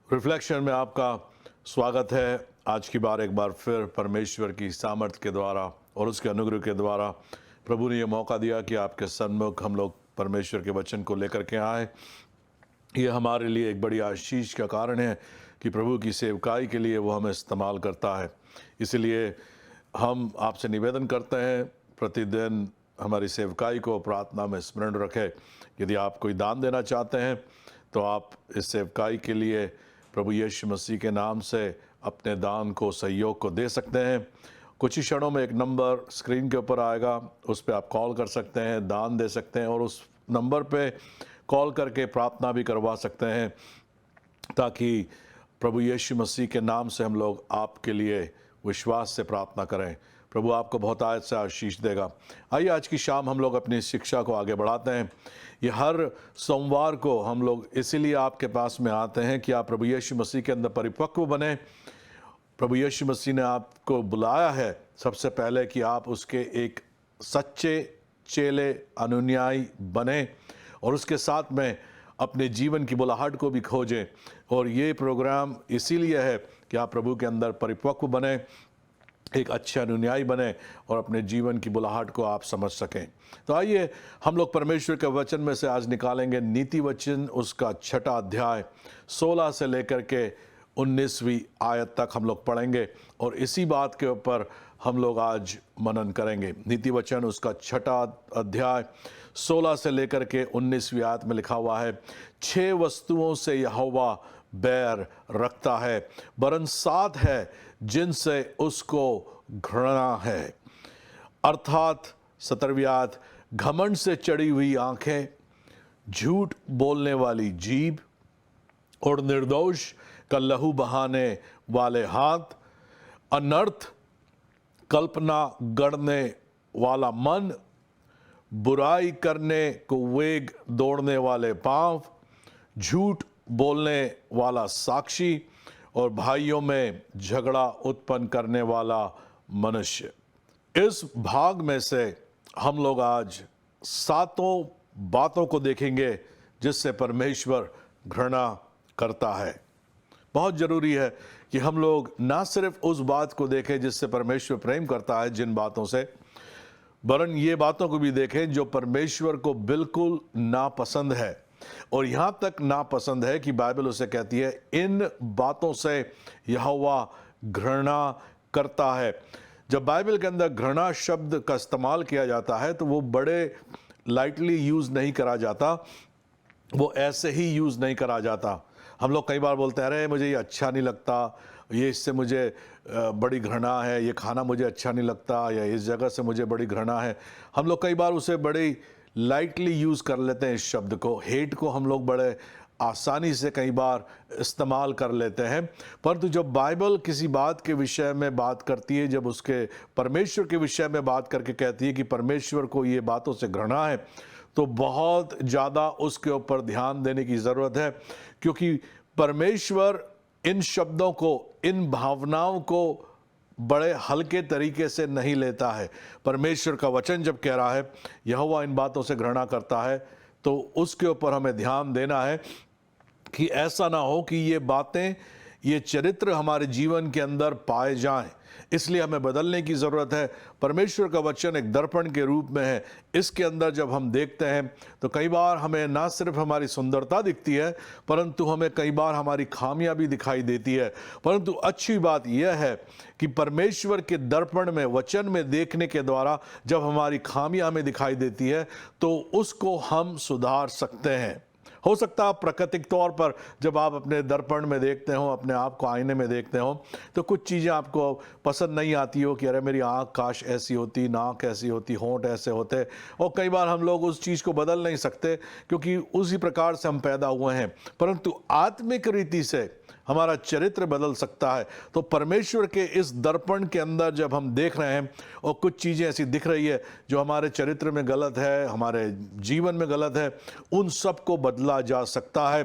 Reflection में आपका स्वागत है। आज की बार एक बार फिर परमेश्वर की सामर्थ्य के द्वारा और उसके अनुग्रह के द्वारा प्रभु ने यह मौका दिया कि आपके सन्मुख हम लोग परमेश्वर के वचन को लेकर के आए। ये हमारे लिए एक बड़ी आशीष का कारण है कि प्रभु की सेवकाई के लिए वो हमें इस्तेमाल करता है। इसलिए हम आपसे निवेदन करते हैं प्रतिदिन हमारी सेवकाई को प्रार्थना में स्मरण रखें। यदि आप कोई दान देना चाहते हैं तो आप इस सेवकाई के लिए प्रभु यीशु मसीह के नाम से अपने दान को, सहयोग को दे सकते हैं। कुछ ही क्षणों में एक नंबर स्क्रीन के ऊपर आएगा, उस पर आप कॉल कर सकते हैं, दान दे सकते हैं और उस नंबर पे कॉल करके प्रार्थना भी करवा सकते हैं ताकि प्रभु यीशु मसीह के नाम से हम लोग आपके लिए विश्वास से प्रार्थना करें। प्रभु आपको बहुत आयत से आशीष देगा। आइए आज की शाम हम लोग अपनी शिक्षा को आगे बढ़ाते हैं। ये हर सोमवार को हम लोग इसीलिए आपके पास में आते हैं कि आप प्रभु यीशु मसीह के अंदर परिपक्व बने। प्रभु यीशु मसीह ने आपको बुलाया है सबसे पहले कि आप उसके एक सच्चे चेले, अनुयायी बने और उसके साथ में अपने जीवन की बुलाहट को भी खोजें। और ये प्रोग्राम इसीलिए है कि आप प्रभु के अंदर परिपक्व बने, एक अच्छे अनुयायी बने और अपने जीवन की बुलाहट को आप समझ सकें। तो आइए हम लोग परमेश्वर के वचन में से आज निकालेंगे नीति वचन, उसका 6वां अध्याय 16 से लेकर के 19वीं आयत तक हम लोग पढ़ेंगे और इसी बात के ऊपर हम लोग आज मनन करेंगे। नीति वचन उसका 6वां अध्याय 16 से लेकर के 19वीं आयत में लिखा हुआ है, 6 वस्तुओं से यहोवा बैर रखता है, वरन 7 है जिनसे उसको घृणा है। अर्थात 17वीं आयत, घमंड से चढ़ी हुई आंखें, झूठ बोलने वाली जीभ और निर्दोष का लहू बहाने वाले हाथ, अनर्थ कल्पना गढ़ने वाला मन, बुराई करने को वेग दौड़ने वाले पांव, झूठ बोलने वाला साक्षी और भाइयों में झगड़ा उत्पन्न करने वाला मनुष्य। इस भाग में से हम लोग आज 7 बातों को देखेंगे जिससे परमेश्वर घृणा करता है। बहुत जरूरी है कि हम लोग ना सिर्फ उस बात को देखें जिससे परमेश्वर प्रेम करता है, जिन बातों से, वरन ये बातों को भी देखें जो परमेश्वर को बिल्कुल नापसंद है। और यहां तक नापसंद है कि बाइबल उसे कहती है इन बातों से यहोवा घृणा करता है। जब बाइबल के अंदर घृणा शब्द का इस्तेमाल किया जाता है तो वो बड़े लाइटली यूज नहीं करा जाता, वो ऐसे ही यूज नहीं करा जाता। हम लोग कई बार बोलते हैं अरे मुझे ये अच्छा नहीं लगता, ये इससे मुझे बड़ी घृणा है, ये खाना मुझे अच्छा नहीं लगता, या इस जगह से मुझे बड़ी घृणा है। हम लोग कई बार उसे बड़ी लाइटली यूज़ कर लेते हैं। इस शब्द को, हेट को हम लोग बड़े आसानी से कई बार इस्तेमाल कर लेते हैं। परंतु जब बाइबल किसी बात के विषय में बात करती है, जब उसके परमेश्वर के विषय में बात करके कहती है कि परमेश्वर को ये बातों से घृणा है, तो बहुत ज़्यादा उसके ऊपर ध्यान देने की ज़रूरत है, क्योंकि परमेश्वर इन शब्दों को, इन भावनाओं को बड़े हल्के तरीके से नहीं लेता है। परमेश्वर का वचन जब कह रहा है यहोवा इन बातों से घृणा करता है, तो उसके ऊपर हमें ध्यान देना है कि ऐसा ना हो कि ये बातें, ये चरित्र हमारे जीवन के अंदर पाए जाएं। इसलिए हमें बदलने की ज़रूरत है। परमेश्वर का वचन एक दर्पण के रूप में है। इसके अंदर जब हम देखते हैं तो कई बार हमें ना सिर्फ हमारी सुंदरता दिखती है, परंतु हमें कई बार हमारी खामियां भी दिखाई देती है। परंतु अच्छी बात यह है कि परमेश्वर के दर्पण में, वचन में देखने के द्वारा जब हमारी खामियां हमें दिखाई देती है तो उसको हम सुधार सकते हैं। हो सकता है प्राकृतिक तौर पर जब आप अपने दर्पण में देखते हो, अपने आप को आईने में देखते हो, तो कुछ चीज़ें आपको पसंद नहीं आती हो कि अरे मेरी आँख काश ऐसी होती, नाक ऐसी होती, होंठ ऐसे होते। और कई बार हम लोग उस चीज़ को बदल नहीं सकते क्योंकि उसी प्रकार से हम पैदा हुए हैं। परंतु आत्मिक रीति से हमारा चरित्र बदल सकता है। तो परमेश्वर के इस दर्पण के अंदर जब हम देख रहे हैं और कुछ चीज़ें ऐसी दिख रही है जो हमारे चरित्र में गलत है, हमारे जीवन में गलत है, उन सब को बदला जा सकता है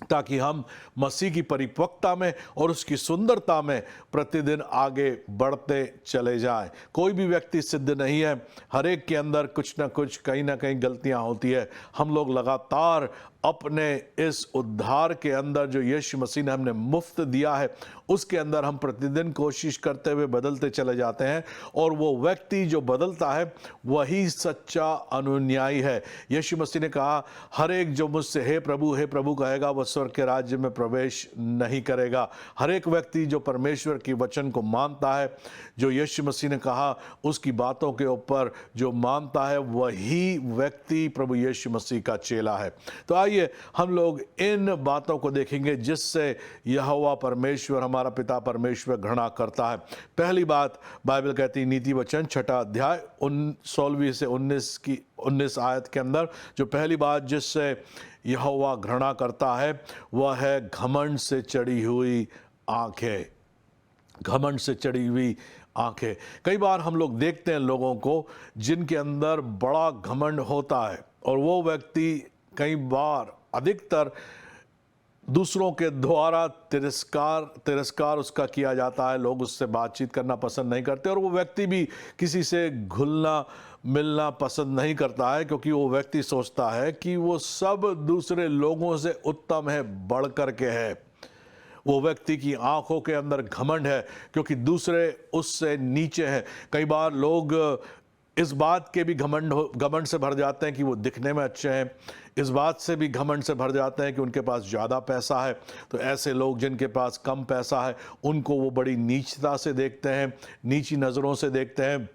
ताकि हम मसीह की परिपक्वता में और उसकी सुंदरता में प्रतिदिन आगे बढ़ते चले जाएं। कोई भी व्यक्ति सिद्ध नहीं है, हर एक के अंदर कुछ ना कुछ, कहीं ना कहीं गलतियां होती है। हम लोग लगातार अपने इस उद्धार के अंदर जो यीशु मसीह ने हमने मुफ्त दिया है उसके अंदर हम प्रतिदिन कोशिश करते हुए बदलते चले जाते हैं, और वो व्यक्ति जो बदलता है वही सच्चा अनुन्यायी है। यीशु मसीह ने कहा, हर एक जो मुझसे हे प्रभु कहेगा वह स्वर्ग के राज्य में प्रवेश नहीं करेगा। हर एक व्यक्ति जो परमेश्वर की वचन को मानता है, जो यीशु मसीह ने कहा उसकी बातों के ऊपर जो मानता है, वही व्यक्ति प्रभु यीशु मसीह का चेला है। तो आइए हम लोग इन बातों को देखेंगे जिससे यहोवा परमेश्वर, हमारा पिता परमेश्वर घृणा करता है। पहली बात बाइबल कहती है, नीति वचन 6 अध्याय 16 से 19 आयत के अंदर जो पहली बात जिससे यहोवा घृणा करता है वह है घमंड से चढ़ी हुई आंखें। घमंड से चढ़ी हुई आंखें। कई बार हम लोग देखते हैं लोगों को जिनके अंदर बड़ा घमंड होता है, और वो व्यक्ति कई बार अधिकतर दूसरों के द्वारा तिरस्कार उसका किया जाता है। लोग उससे बातचीत करना पसंद नहीं करते, और वो व्यक्ति भी किसी से घुलना मिलना पसंद नहीं करता है, क्योंकि वो व्यक्ति सोचता है कि वो सब दूसरे लोगों से उत्तम है, बढ़ कर के है। वो व्यक्ति की आंखों के अंदर घमंड है, क्योंकि दूसरे उससे नीचे हैं। कई बार लोग इस बात के भी घमंड से भर जाते हैं कि वो दिखने में अच्छे हैं। इस बात से भी घमंड से भर जाते हैं कि उनके पास ज़्यादा पैसा है। तो ऐसे लोग जिनके पास कम पैसा है उनको वो बड़ी नीचता से देखते हैं, नीची नज़रों से देखते हैं।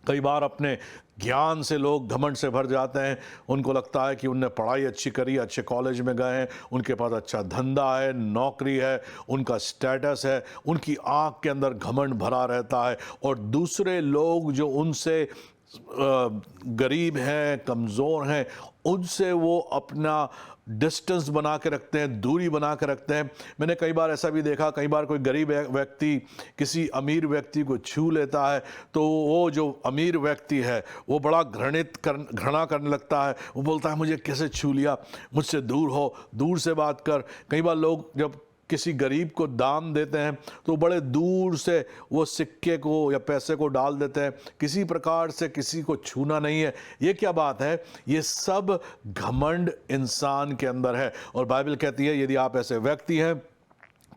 कई बार अपने ज्ञान से लोग घमंड से भर जाते हैं। उनको लगता है कि उनने पढ़ाई अच्छी करी, अच्छे कॉलेज में गए हैं, उनके पास अच्छा धंधा है, नौकरी है, उनका स्टेटस है। उनकी आंख के अंदर घमंड भरा रहता है, और दूसरे लोग जो उनसे गरीब हैं, कमज़ोर हैं, उनसे वो अपना डिस्टेंस बना के रखते हैं, दूरी बना के रखते हैं। मैंने कई बार ऐसा भी देखा, कई बार कोई गरीब व्यक्ति किसी अमीर व्यक्ति को छू लेता है तो वो जो अमीर व्यक्ति है वो बड़ा घृणा करने लगता है। वो बोलता है, मुझे कैसे छू लिया, मुझसे दूर हो, दूर से बात कर। कई बार लोग जब किसी गरीब को दान देते हैं तो बड़े दूर से वो सिक्के को या पैसे को डाल देते हैं, किसी प्रकार से किसी को छूना नहीं है। ये क्या बात है? ये सब घमंड इंसान के अंदर है, और बाइबल कहती है यदि आप ऐसे व्यक्ति हैं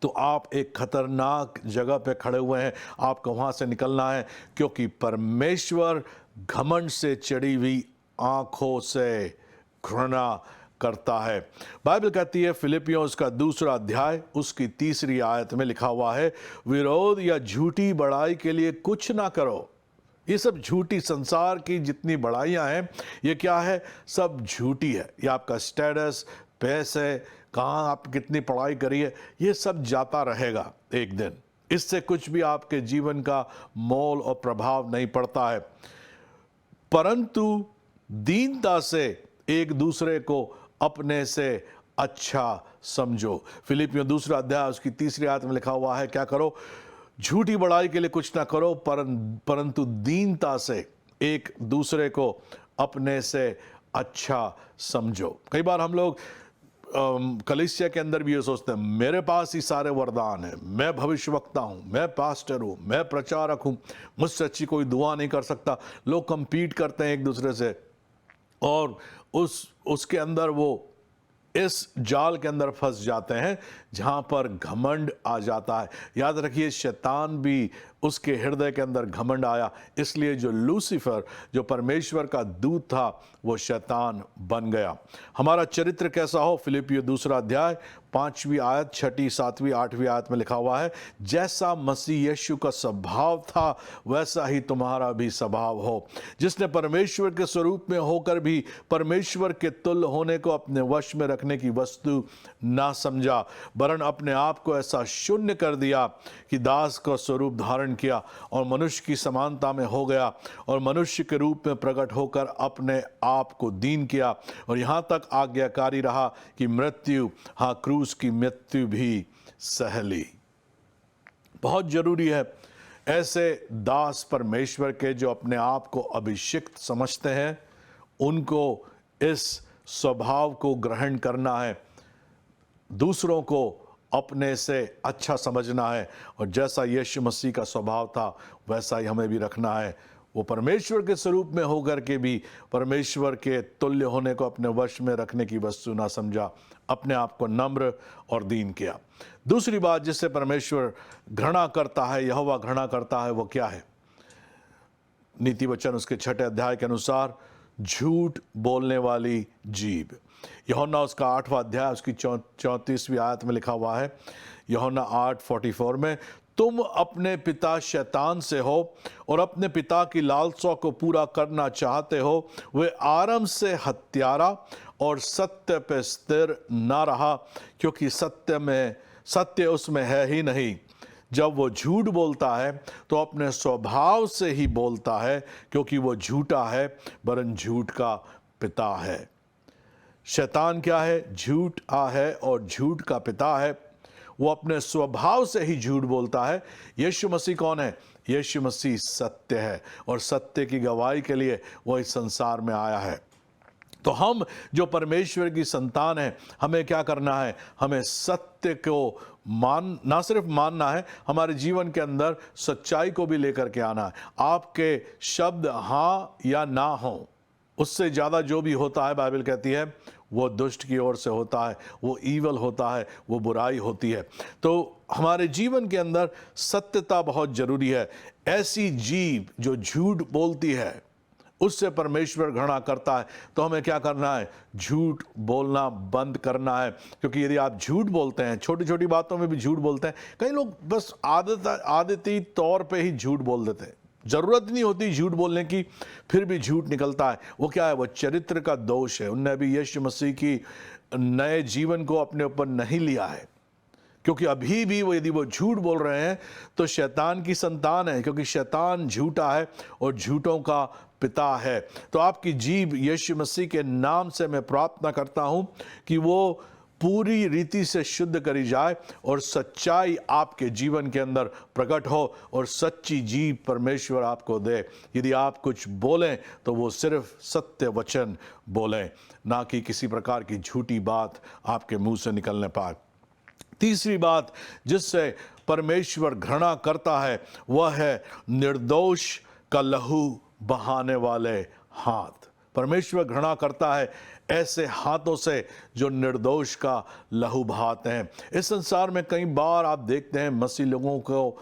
तो आप एक खतरनाक जगह पे खड़े हुए हैं, आपको वहाँ से निकलना है, क्योंकि परमेश्वर घमंड से चढ़ी हुई आँखों से घृणा करता है। बाइबल कहती है फिलिपियों उसका 2 अध्याय उसकी 3 आयत में लिखा हुआ है, विरोध या झूठी बड़ाई के लिए कुछ ना करो। ये सब झूठी, संसार की जितनी बड़ाइयाँ हैं ये क्या है? सब झूठी है। ये आपका स्टेटस, पैसे, कहाँ आप कितनी पढ़ाई करी है, ये सब जाता रहेगा एक दिन। इससे कुछ भी आपके जीवन का मोल और प्रभाव नहीं पड़ता है, परंतु दीनता से एक दूसरे को अपने से अच्छा समझो। फिलिपियों 2 अध्याय उसकी 3 आयत में लिखा हुआ है, क्या करो? झूठी बड़ाई के लिए कुछ ना करो, परंतु दीनता से एक दूसरे को अपने से अच्छा समझो। कई बार हम लोग कलीसिया के अंदर भी ये सोचते हैं, मेरे पास ही सारे वरदान हैं, मैं भविष्यवक्ता हूँ, मैं पास्टर हूँ, मैं प्रचारक हूँ, मुझसे अच्छी कोई दुआ नहीं कर सकता। लोग कंपीट करते हैं एक दूसरे से, और उसके अंदर वो इस जाल के अंदर फंस जाते हैं जहाँ पर घमंड आ जाता है। याद रखिए, शैतान भी उसके हृदय के अंदर घमंड आया, इसलिए जो लूसीफर, जो परमेश्वर का दूत था, वो शैतान बन गया। हमारा चरित्र कैसा हो? फिलिपियों 2 अध्याय 5वीं आयत, 6वीं, 7वीं, 8वीं आयत में लिखा हुआ है, जैसा मसीह यीशु का स्वभाव था वैसा ही तुम्हारा भी स्वभाव हो, जिसने परमेश्वर के स्वरूप में होकर भी परमेश्वर के तुल्य होने को अपने वश में रखने की वस्तु ना समझा, वरन अपने आप को ऐसा शून्य कर दिया कि दास का स्वरूप धारण किया और मनुष्य की समानता में हो गया, और मनुष्य के रूप में प्रकट होकर अपने आप को दीन किया, और यहाँ तक आज्ञाकारी रहा कि मृत्यु, हाँ क्रूस की मृत्यु भी सह ली। बहुत जरूरी है ऐसे दास परमेश्वर के जो अपने आप को अभिषिक्त समझते हैं, उनको इस स्वभाव को ग्रहण करना है, दूसरों को अपने से अच्छा समझना है, और जैसा यीशु मसीह का स्वभाव था वैसा ही हमें भी रखना है। वो परमेश्वर के स्वरूप में होकर के भी परमेश्वर के तुल्य होने को अपने वश में रखने की वस्तु ना समझा, अपने आप को नम्र और दीन किया। दूसरी बात जिससे परमेश्वर घृणा करता है, यहोवा घृणा करता है, वो क्या है? नीति वचन उसके 6 अध्याय के अनुसार झूठ बोलने वाली जीभ। यूहन्ना उसका 8वां अध्याय उसकी 34वीं आयत में लिखा हुआ है, यूहन्ना 8:44 में, तुम अपने पिता शैतान से हो और अपने पिता की लालसा को पूरा करना चाहते हो। वे आरंभ से हत्यारा और सत्य पे स्थिर ना रहा, क्योंकि सत्य उसमें है ही नहीं। जब वो झूठ बोलता है तो अपने स्वभाव से ही बोलता है, क्योंकि वो झूठा है, वरन झूठ का पिता है। शैतान क्या है? झूठा है और झूठ का पिता है। वो अपने स्वभाव से ही झूठ बोलता है। यीशु मसीह कौन है? यीशु मसीह सत्य है और सत्य की गवाही के लिए वो इस संसार में आया है। तो हम जो परमेश्वर की संतान है, हमें क्या करना है? हमें सत्य को ना सिर्फ मानना है, हमारे जीवन के अंदर सच्चाई को भी लेकर के आना है। आपके शब्द हाँ या ना हो, उससे ज़्यादा जो भी होता है, बाइबल कहती है वो दुष्ट की ओर से होता है, वो ईवल होता है, वो बुराई होती है। तो हमारे जीवन के अंदर सत्यता बहुत जरूरी है। ऐसी जीभ जो झूठ बोलती है, उससे परमेश्वर घृणा करता है। तो हमें क्या करना है? झूठ बोलना बंद करना है। क्योंकि यदि आप झूठ बोलते हैं, छोटी छोटी बातों में भी झूठ बोलते हैं, कई लोग बस आदती तौर पे ही झूठ बोल देते हैं, जरूरत नहीं होती झूठ बोलने की, फिर भी झूठ निकलता है। वो क्या है? वो चरित्र का दोष है। उनने भी यीशु मसीह की नए जीवन को अपने ऊपर नहीं लिया है, क्योंकि अभी भी वो यदि वो झूठ बोल रहे हैं तो शैतान की संतान है, क्योंकि शैतान झूठा है और झूठों का पिता है। तो आपकी जीभ यीशु मसीह के नाम से मैं प्रार्थना करता हूं कि वो पूरी रीति से शुद्ध करी जाए और सच्चाई आपके जीवन के अंदर प्रकट हो और सच्ची जीभ परमेश्वर आपको दे। यदि आप कुछ बोलें तो वो सिर्फ सत्य वचन बोलें, ना कि किसी प्रकार की झूठी बात आपके मुंह से निकलने पाए। तीसरी बात जिससे परमेश्वर घृणा करता है वह है निर्दोष का लहू बहाने वाले हाथ। परमेश्वर घृणा करता है ऐसे हाथों से जो निर्दोष का लहू बहाते हैं। इस संसार में कई बार आप देखते हैं मसीह लोगों को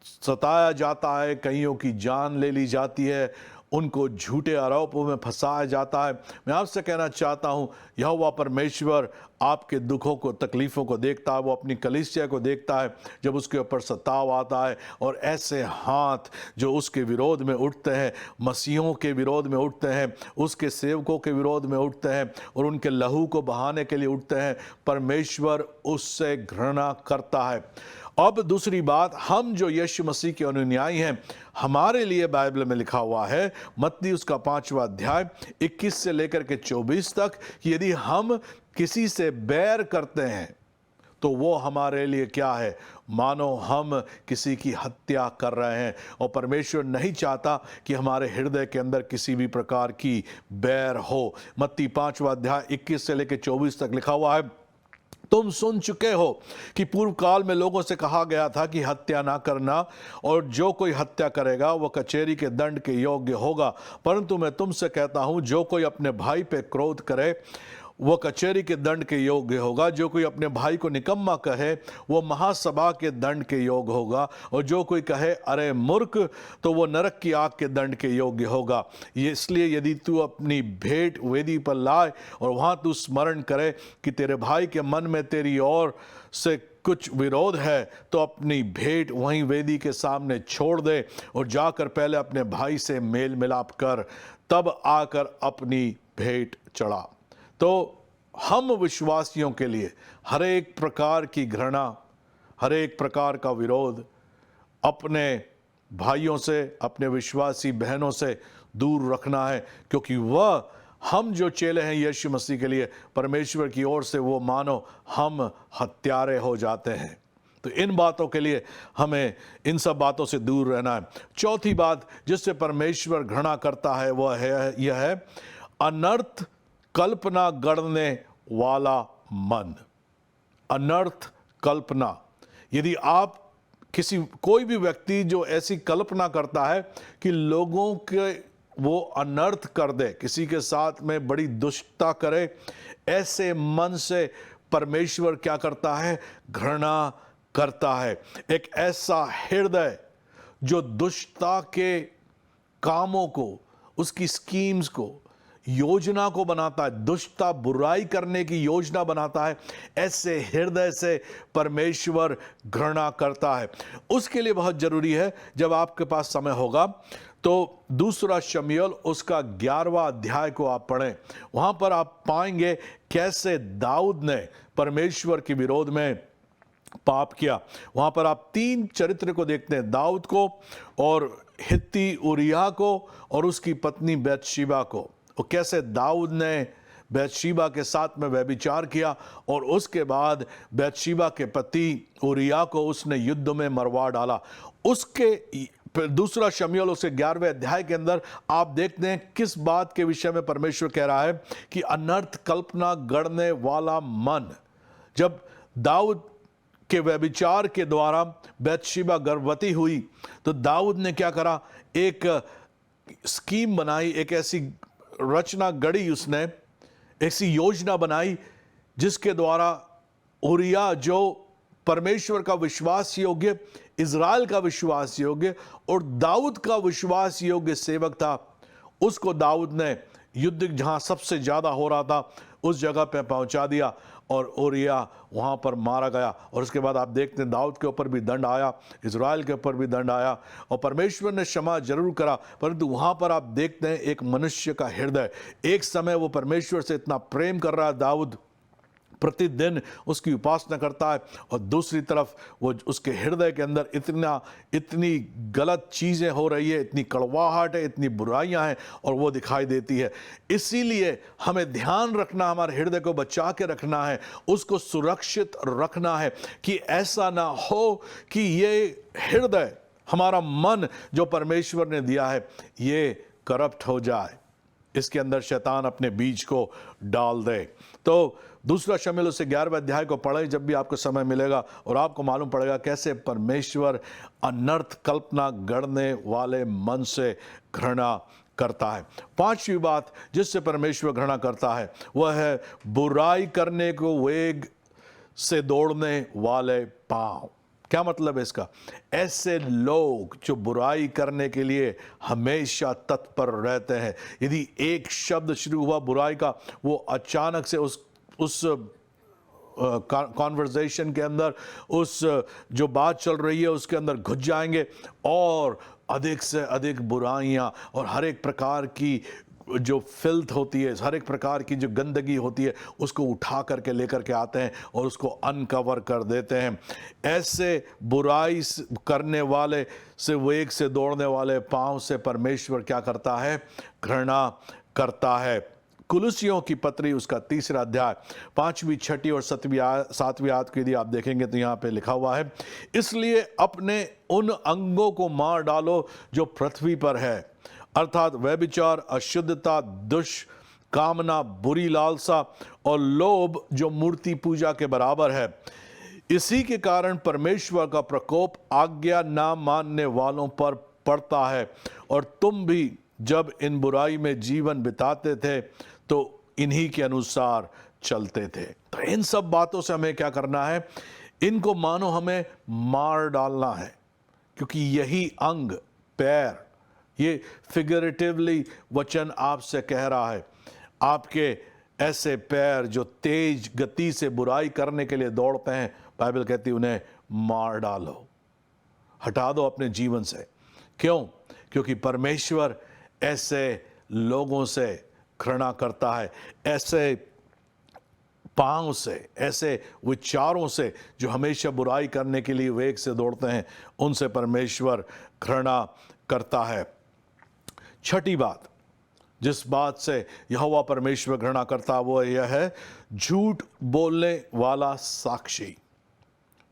सताया जाता है, कईयों की जान ले ली जाती है, उनको झूठे आरोपों में फंसाया जाता है। मैं आपसे कहना चाहता हूँ, यहोवा परमेश्वर आपके दुखों को, तकलीफ़ों को देखता है। वो अपनी कलीसिया को देखता है जब उसके ऊपर सताव आता है, और ऐसे हाथ जो उसके विरोध में उठते हैं, मसीहों के विरोध में उठते हैं, उसके सेवकों के विरोध में उठते हैं और उनके लहू को बहाने के लिए उठते हैं, परमेश्वर उससे घृणा करता है। अब दूसरी बात, हम जो यीशु मसीह के अनुयायी हैं, हमारे लिए बाइबल में लिखा हुआ है मत्ती उसका 5वां अध्याय 21 से लेकर के 24 तक, कि यदि हम किसी से बैर करते हैं तो वो हमारे लिए क्या है? मानो हम किसी की हत्या कर रहे हैं। और परमेश्वर नहीं चाहता कि हमारे हृदय के अंदर किसी भी प्रकार की बैर हो। मत्ती 5वां अध्याय 21 से लेकर 24 तक लिखा हुआ है, तुम सुन चुके हो कि पूर्व काल में लोगों से कहा गया था कि हत्या ना करना, और जो कोई हत्या करेगा वह कचहरी के दंड के योग्य होगा। परंतु मैं तुमसे कहता हूं, जो कोई अपने भाई पे क्रोध करे वह कचहरी के दंड के योग्य होगा। जो कोई अपने भाई को निकम्मा कहे वो महासभा के दंड के योग्य होगा। और जो कोई कहे अरे मूर्ख, तो वो नरक की आग के दंड के योग्य होगा। ये इसलिए यदि तू अपनी भेंट वेदी पर लाए और वहाँ तू स्मरण करे कि तेरे भाई के मन में तेरी ओर से कुछ विरोध है, तो अपनी भेंट वहीं वेदी के सामने छोड़ दे और जाकर पहले अपने भाई से मेल मिलाप कर, तब आकर अपनी भेंट चढ़ा। तो हम विश्वासियों के लिए हर एक प्रकार की घृणा, हर एक प्रकार का विरोध अपने भाइयों से, अपने विश्वासी बहनों से दूर रखना है, क्योंकि वह हम जो चेले हैं यीशु मसीह के लिए, परमेश्वर की ओर से वो मानो हम हत्यारे हो जाते हैं। तो इन बातों के लिए हमें इन सब बातों से दूर रहना है। चौथी बात जिससे परमेश्वर घृणा करता है वह है यह है अनर्थ कल्पना गढ़ने वाला मन। अनर्थ कल्पना, यदि आप कोई भी व्यक्ति जो ऐसी कल्पना करता है कि लोगों के वो अनर्थ कर दे, किसी के साथ में बड़ी दुष्टता करे, ऐसे मन से परमेश्वर क्या करता है? घृणा करता है। एक ऐसा हृदय जो दुष्टता के कामों को, उसकी स्कीम्स को, योजना को बनाता है, दुष्टता बुराई करने की योजना बनाता है, ऐसे हृदय से परमेश्वर घृणा करता है। उसके लिए बहुत जरूरी है, जब आपके पास समय होगा तो दूसरा शमूएल उसका 11वां अध्याय को आप पढ़ें। वहां पर आप पाएंगे कैसे दाऊद ने परमेश्वर के विरोध में पाप किया। वहां पर आप 3 चरित्र को देखते हैं, दाऊद को और हित्ती उरिय्याह को और उसकी पत्नी बैतशेबा को। और कैसे दाऊद ने बैतशेबा के साथ में व्यभिचार किया और उसके बाद बैतशेबा के पति उरिय्याह को उसने युद्ध में मरवा डाला। उसके दूसरा शमूएल उसके 11वें अध्याय के अंदर आप देखते हैं किस बात के विषय में परमेश्वर कह रहा है कि अनर्थ कल्पना गढ़ने वाला मन। जब दाऊद के व्यभिचार के द्वारा बैतशेबा गर्भवती हुई तो दाऊद ने क्या करा? एक स्कीम बनाई, एक ऐसी रचना गढ़ी, उसने ऐसी योजना बनाई जिसके द्वारा उरिय्याह जो परमेश्वर का विश्वास योग्य, इज़राइल का विश्वास योग्य और दाऊद का विश्वास योग्य सेवक था, उसको दाऊद ने युद्ध जहां सबसे ज्यादा हो रहा था उस जगह पे पहुंचा दिया और उरिय्याह वहां पर मारा गया। और उसके बाद आप देखते हैं दाऊद के ऊपर भी दंड आया, इज़राइल के ऊपर भी दंड आया और परमेश्वर ने क्षमा जरूर करा, परंतु वहां पर आप देखते हैं एक मनुष्य का हृदय। एक समय वो परमेश्वर से इतना प्रेम कर रहा है दाऊद, प्रतिदिन उसकी उपासना करता है, और दूसरी तरफ वो उसके हृदय के अंदर इतनी गलत चीज़ें हो रही है, इतनी कड़वाहट है, इतनी बुराइयां हैं और वो दिखाई देती है। इसीलिए हमें ध्यान रखना, हमारे हृदय को बचा के रखना है, उसको सुरक्षित रखना है कि ऐसा ना हो कि ये हृदय, हमारा मन जो परमेश्वर ने दिया है, ये करप्ट हो जाए, इसके अंदर शैतान अपने बीज को डाल दे। तो दूसरा शमूएल उससे 11वें अध्याय को पढ़ें जब भी आपको समय मिलेगा और आपको मालूम पड़ेगा कैसे परमेश्वर अनर्थ कल्पना गढ़ने वाले मन से घृणा करता है। 5वीं बात जिससे परमेश्वर घृणा करता है वह है बुराई करने को वेग से दौड़ने वाले पांव। क्या मतलब है इसका? ऐसे लोग जो बुराई करने के लिए हमेशा तत्पर रहते हैं। यदि एक शब्द शुरू हुआ बुराई का, वो अचानक से उस कॉन्वर्सेशन के अंदर, उस जो बात चल रही है उसके अंदर घुस जाएंगे और अधिक से अधिक बुराइयां और हर एक प्रकार की जो फिल्थ होती है, हर एक प्रकार की जो गंदगी होती है, उसको उठा करके लेकर के आते हैं और उसको अनकवर कर देते हैं। ऐसे बुराई करने वाले से, वेग से दौड़ने वाले पांव से परमेश्वर क्या करता है? घृणा करता है। कुलुसियों की पत्री उसका 3रा अध्याय 5वीं, 6वीं और 7वीं आयत को यदि आप देखेंगे तो यहाँ पे लिखा हुआ है, इसलिए अपने उन अंगों को मार डालो जो पृथ्वी पर है, अर्थात व्यभिचार, अशुद्धता, दुष्कामना, बुरी लालसा और लोभ जो मूर्ति पूजा के बराबर है। इसी के कारण परमेश्वर का प्रकोप आज्ञा ना मानने वालों पर पड़ता है। और तुम भी जब इन बुराई में जीवन बिताते थे तो इन्हीं के अनुसार चलते थे। तो इन सब बातों से हमें क्या करना है? इनको मानो हमें मार डालना है, क्योंकि यही अंग, पैर, ये फिगरेटिवली वचन आपसे कह रहा है, आपके ऐसे पैर जो तेज गति से बुराई करने के लिए दौड़ते हैं, बाइबल कहती है उन्हें मार डालो, हटा दो अपने जीवन से। क्यों? क्योंकि परमेश्वर ऐसे लोगों से घृणा करता है, ऐसे पांव से, ऐसे विचारों से जो हमेशा बुराई करने के लिए वेग से दौड़ते हैं, उनसे परमेश्वर घृणा करता है। 6ठी बात जिस बात से यहोवा परमेश्वर घृणा करता वो यह है झूठ बोलने वाला साक्षी।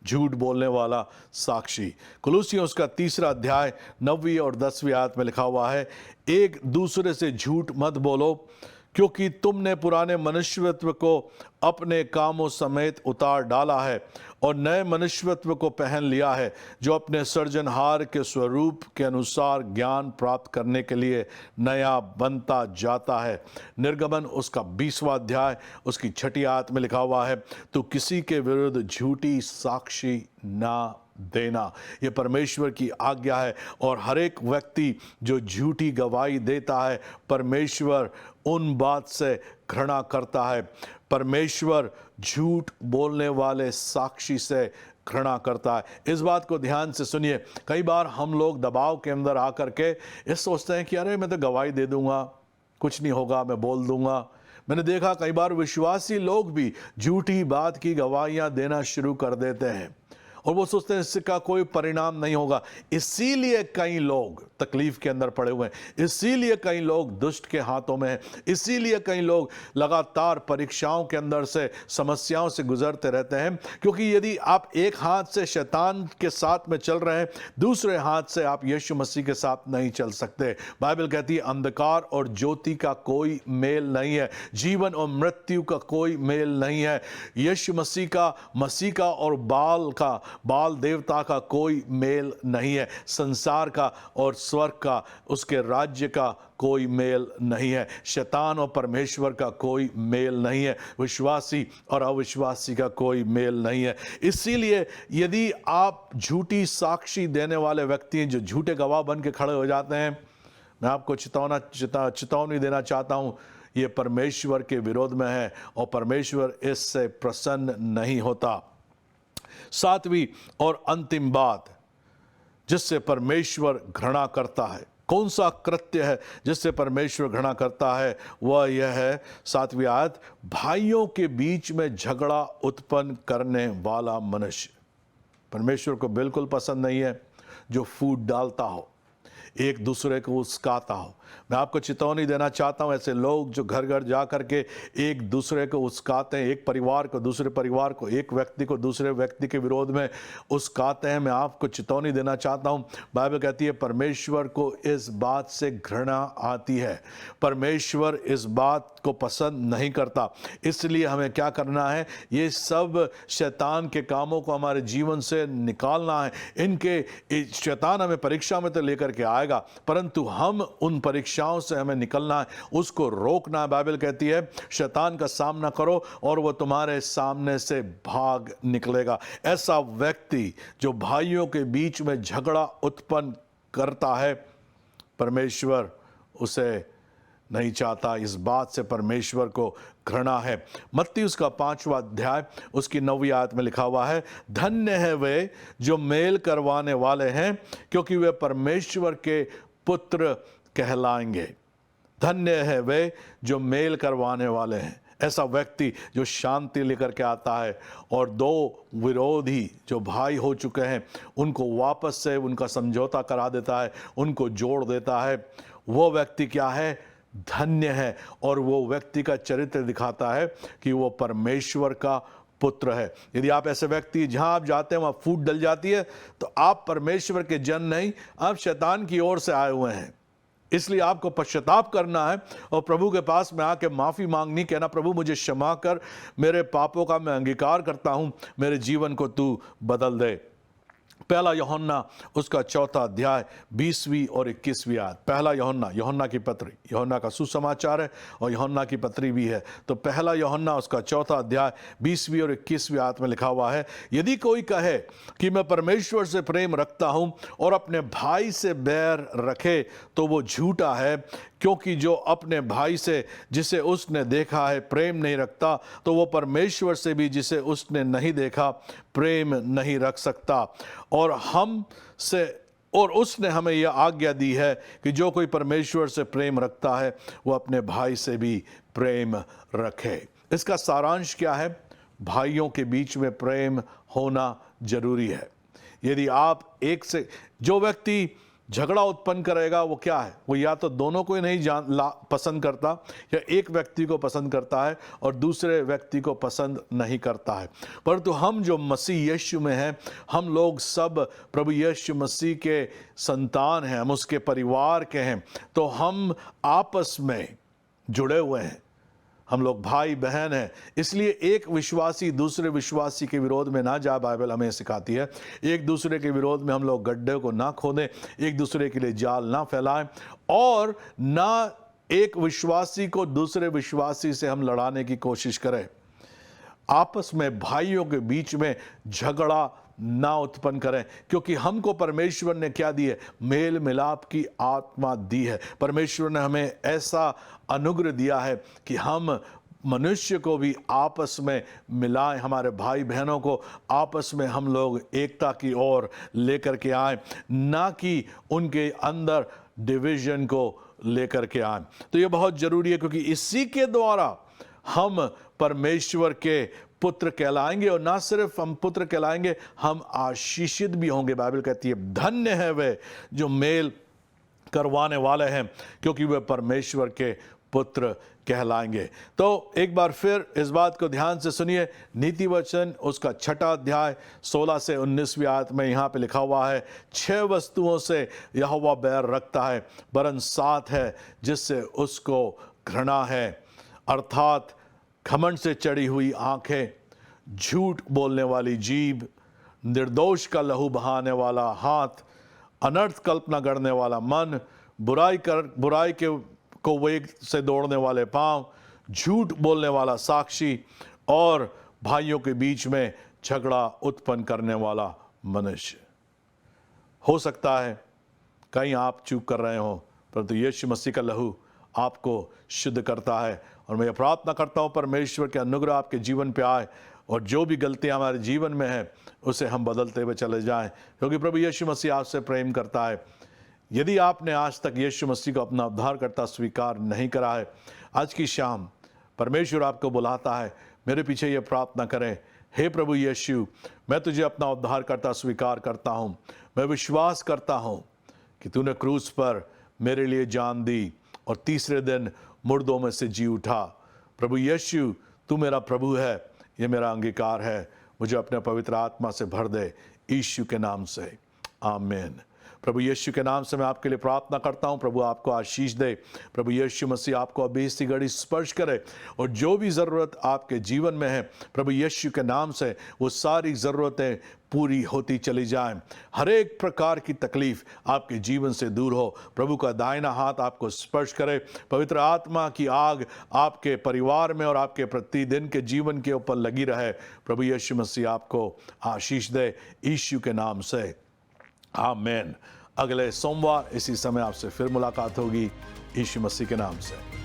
झूठ बोलने वाला साक्षी। कुलुसियों उसका 3रा अध्याय 9वीं और 10वीं आयत में लिखा हुआ है, एक दूसरे से झूठ मत बोलो क्योंकि तुमने पुराने मनुष्यत्व को अपने कामों समेत उतार डाला है और नए मनुष्यत्व को पहन लिया है, जो अपने सृजनहार के स्वरूप के अनुसार ज्ञान प्राप्त करने के लिए नया बनता जाता है। निर्गमन उसका 20वां अध्याय उसकी 6ठी आयत में लिखा हुआ है, तो किसी के विरुद्ध झूठी साक्षी ना देना। ये परमेश्वर की आज्ञा है। और हर एक व्यक्ति जो झूठी गवाही देता है, परमेश्वर उन बात से घृणा करता है। परमेश्वर झूठ बोलने वाले साक्षी से घृणा करता है। इस बात को ध्यान से सुनिए। कई बार हम लोग दबाव के अंदर आकर के ये सोचते हैं कि अरे मैं तो गवाही दे दूंगा, कुछ नहीं होगा, मैं बोल दूंगा। मैंने देखा कई बार विश्वासी लोग भी झूठी बात की गवाहियां देना शुरू कर देते हैं और वो सोचते हैं इसका कोई परिणाम नहीं होगा। इसीलिए कई लोग तकलीफ के अंदर पड़े हुए हैं, इसीलिए कई लोग दुष्ट के हाथों में हैं, इसीलिए कई लोग लगातार परीक्षाओं के अंदर से, समस्याओं से गुजरते रहते हैं। क्योंकि यदि आप एक हाथ से शैतान के साथ में चल रहे हैं, दूसरे हाथ से आप यीशु मसीह के साथ नहीं चल सकते। बाइबल कहती है अंधकार और ज्योति का कोई मेल नहीं है, जीवन और मृत्यु का कोई मेल नहीं है। यीशु मसीह का और बाल देवता का कोई मेल नहीं है। संसार का और स्वर्ग का, उसके राज्य का कोई मेल नहीं है। शैतान और परमेश्वर का कोई मेल नहीं है। विश्वासी और अविश्वासी का कोई मेल नहीं है। इसीलिए यदि आप झूठी साक्षी देने वाले व्यक्ति हैं, जो झूठे गवाह बन के खड़े हो जाते हैं, मैं आपको चेतावनी देना चाहता हूं, ये परमेश्वर के विरोध में है और परमेश्वर इससे प्रसन्न नहीं होता। 7वीं और अंतिम बात जिससे परमेश्वर घृणा करता है, कौन सा कृत्य है जिससे परमेश्वर घृणा करता है, वह यह है 7वीं आयत, भाइयों के बीच में झगड़ा उत्पन्न करने वाला मनुष्य। परमेश्वर को बिल्कुल पसंद नहीं है जो फूट डालता हो, एक दूसरे को उस्काता हो। मैं आपको चेतावनी देना चाहता हूं, ऐसे लोग जो घर घर जा करके एक दूसरे को उस्काते हैं, एक परिवार को दूसरे परिवार को, एक व्यक्ति को दूसरे व्यक्ति के विरोध में उस्काते हैं, मैं आपको चेतावनी देना चाहता हूं। बाइबल कहती है परमेश्वर को इस बात से घृणा आती है, परमेश्वर इस बात को पसंद नहीं करता। इसलिए हमें क्या करना है, ये सब शैतान के कामों को हमारे जीवन से निकालना है। शैतान हमें परीक्षा में तो लेकर के आएगा, परंतु हम उन परीक्षाओं से हमें निकलना है, उसको रोकना है। बाइबल कहती है शैतान का सामना करो और वो तुम्हारे सामने से भाग निकलेगा। ऐसा व्यक्ति जो भाइयों के बीच में झगड़ा उत्पन्न करता है, परमेश्वर उसे नहीं चाहता। इस बात से परमेश्वर को घृणा है। मत्ती उसका 5वां अध्याय उसकी 9वीं आयत में लिखा हुआ है, धन्य है वे जो मेल करवाने वाले हैं, क्योंकि वे परमेश्वर के पुत्र कहलाएंगे। धन्य है वे जो मेल करवाने वाले हैं। ऐसा व्यक्ति जो शांति लेकर के आता है और दो विरोधी जो भाई हो चुके हैं उनको वापस से उनका समझौता करा देता है, उनको जोड़ देता है, वो व्यक्ति क्या है, धन्य है। और वो व्यक्ति का चरित्र दिखाता है कि वो परमेश्वर का पुत्र है। यदि आप ऐसे व्यक्ति, जहां आप जाते हैं वहां फूट डल जाती है, तो आप परमेश्वर के जन नहीं, आप शैतान की ओर से आए हुए हैं। इसलिए आपको पश्चाताप करना है और प्रभु के पास में आके माफी मांगनी, कहना प्रभु मुझे क्षमा कर, मेरे पापों का मैं अंगीकार करता हूं, मेरे जीवन को तू बदल दे। पहला यूहन्ना उसका 4था अध्याय 20वीं और 21वीं आयत। पहला यूहन्ना की पत्री, यूहन्ना का सुसमाचार है और यूहन्ना की पत्री भी है। तो पहला यूहन्ना उसका 4था अध्याय 20वीं और 21वीं आयत में लिखा हुआ है, यदि कोई कहे कि मैं परमेश्वर से प्रेम रखता हूं और अपने भाई से बैर रखे तो वो झूठा है, क्योंकि जो अपने भाई से जिसे उसने देखा है प्रेम नहीं रखता, तो वो परमेश्वर से भी जिसे उसने नहीं देखा प्रेम नहीं रख सकता। और उसने हमें यह आज्ञा दी है कि जो कोई परमेश्वर से प्रेम रखता है वो अपने भाई से भी प्रेम रखे। इसका सारांश क्या है, भाइयों के बीच में प्रेम होना जरूरी है। यदि आप जो व्यक्ति झगड़ा उत्पन्न करेगा वो क्या है, वो या तो दोनों को ही नहीं पसंद करता, या एक व्यक्ति को पसंद करता है और दूसरे व्यक्ति को पसंद नहीं करता है। परंतु हम जो मसीह यीशु में हैं, हम लोग सब प्रभु यीशु मसीह के संतान हैं, हम उसके परिवार के हैं, तो हम आपस में जुड़े हुए हैं, हम लोग भाई बहन हैं, इसलिए एक विश्वासी दूसरे विश्वासी के विरोध में ना जाए, बाइबल हमें सिखाती है। एक दूसरे के विरोध में हम लोग गड्ढे को ना खोदें, एक दूसरे के लिए जाल ना फैलाएं, और ना एक विश्वासी को दूसरे विश्वासी से हम लड़ाने की कोशिश करें। आपस में भाइयों के बीच में झगड़ा ना उत्पन्न करें, क्योंकि हमको परमेश्वर ने क्या दी है? मेल मिलाप की आत्मा दी है। परमेश्वर ने हमें ऐसा अनुग्रह दिया है कि हम मनुष्य को भी आपस में मिलाएं, हमारे भाई बहनों को आपस में हम लोग एकता की ओर लेकर के आएं, ना कि उनके अंदर डिवीजन को लेकर के आएं। तो ये बहुत जरूरी है, क्योंकि इसी के द्वारा हम परमेश्वर के पुत्र कहलाएंगे, और ना सिर्फ हम पुत्र कहलाएंगे, हम आशीषित भी होंगे। बाइबल कहती है धन्य है वे जो मेल करवाने वाले हैं, क्योंकि वे परमेश्वर के पुत्र कहलाएंगे। तो एक बार फिर इस बात को ध्यान से सुनिए। नीति वचन उसका 6 अध्याय 16 से 19वीं आयत में यहाँ पे लिखा हुआ है, 6 वस्तुओं से यहोवा बैर रखता है, वरन 7 है जिससे उसको घृणा है, अर्थात घमंड से चढ़ी हुई आंखें, झूठ बोलने वाली जीभ, निर्दोष का लहू बहाने वाला हाथ, अनर्थ कल्पना गढ़ने वाला मन, बुराई को वेग से दौड़ने वाले पांव, झूठ बोलने वाला साक्षी, और भाइयों के बीच में झगड़ा उत्पन्न करने वाला मनुष्य। हो सकता है कहीं आप चूक कर रहे हो, परंतु यीशु मसीह का लहू आपको शुद्ध करता है। और मैं ये प्रार्थना करता हूँ परमेश्वर के अनुग्रह आपके जीवन पे आए, और जो भी गलतियाँ हमारे जीवन में हैं उसे हम बदलते हुए चले जाएं, क्योंकि प्रभु यीशु मसीह आपसे प्रेम करता है। यदि आपने आज तक यीशु मसीह को अपना उद्धारकर्ता स्वीकार नहीं करा है, आज की शाम परमेश्वर आपको बुलाता है, मेरे पीछे ये प्रार्थना करें, हे प्रभु यीशु, मैं तुझे अपना उद्धारकर्ता स्वीकार करता हूँ। मैं विश्वास करता हूँ कि तूने क्रूस पर मेरे लिए जान दी और तीसरे दिन मुर्दों में से जी उठा। प्रभु यीशु, तू मेरा प्रभु है, ये मेरा अंगीकार है। मुझे अपने पवित्र आत्मा से भर दे, यीशु के नाम से, आमीन। प्रभु यीशु के नाम से मैं आपके लिए प्रार्थना करता हूं, प्रभु आपको आशीष दे। प्रभु यीशु मसीह आपको अभी इसी घड़ी स्पर्श करे, और जो भी ज़रूरत आपके जीवन में है, प्रभु यीशु के नाम से वो सारी ज़रूरतें पूरी होती चली जाएं। हर एक प्रकार की तकलीफ आपके जीवन से दूर हो। प्रभु का दाहिना हाथ आपको स्पर्श करे। पवित्र आत्मा की आग आपके परिवार में और आपके प्रतिदिन के जीवन के ऊपर लगी रहे। प्रभु यीशु मसीह आपको आशीष दे, यीशु के नाम से, आमीन। अगले सोमवार इसी समय आपसे फिर मुलाकात होगी, यीशु मसीह के नाम से।